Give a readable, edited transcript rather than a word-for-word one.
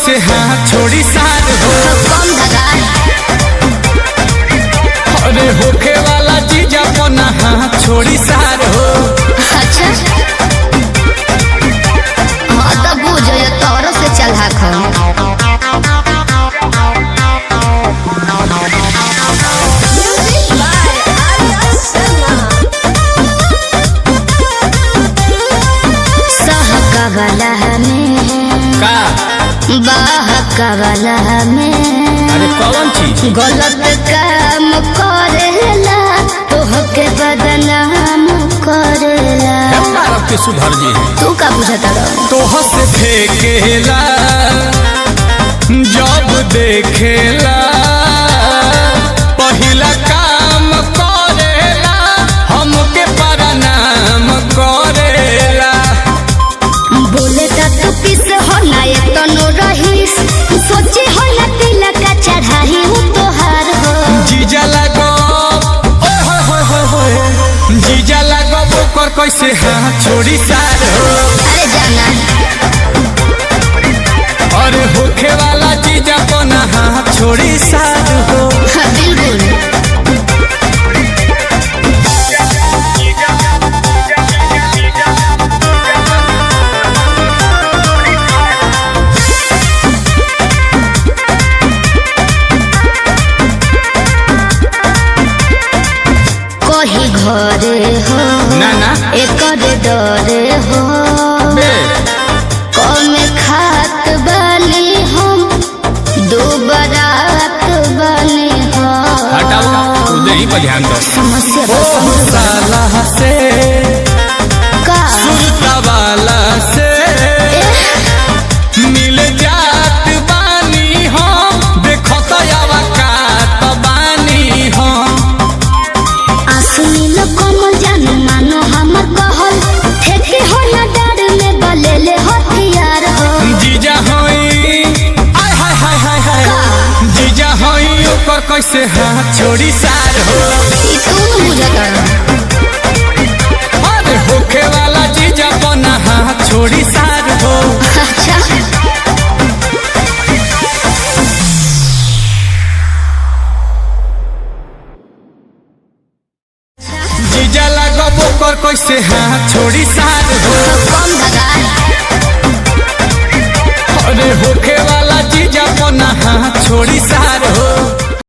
कैसे हाथ छोड़ी सार हो। अरे होखे वाला जीजा पना हाथ छोड़ी सार हो। अच्छा हाँ तो बुझ तोरो से चल बाहकवाला में अरे कौन चीज गलत काम करेला तोहके बदनाम करेला के सुधर जी तू का बुझता रहो तोह से फेंकेला जब देखेला पहिला काम करेला हमके प्रणाम करेला बोले तो किस हो ना ये तो नो रहीस सोचे हो ना तिलक का चढ़ाई हूँ तोहार हो जीजा लगो ओए होए होए होए जीजा लगो बोकर कैसे हाथ छोड़ी सार हो। अरे जाना अरे होखे वाला जीजा पना हाथ छोड़ी सार हो। हाँ बिल्कुल घरे हो ना ना एक डरे हो कम खात बनी हम दो बरात बनी हो हटाओ उधर पर ध्यान दो समस्या साला से का सुरता वाला से मिल जात बानी हम देखो तो यावा कात बानी हम सुनील कमल जान मानो हमर कहल ठेके हो ना डर में बलेले हथियार हो जीजा होई आय हाय हाय हाय हाय जीजा होई ऊपर कैसे हाथ छोड़ी सार हो। ई तू बुझता अरे होखे वाला जीजा पना हाथ छोड़ी सार हो। अच्छा जीजा लगो बोकर कैसे हाथ छोड़ी सार हो। कम अरे होखे वाला जीजा पना हाथ छोड़ी सार हो।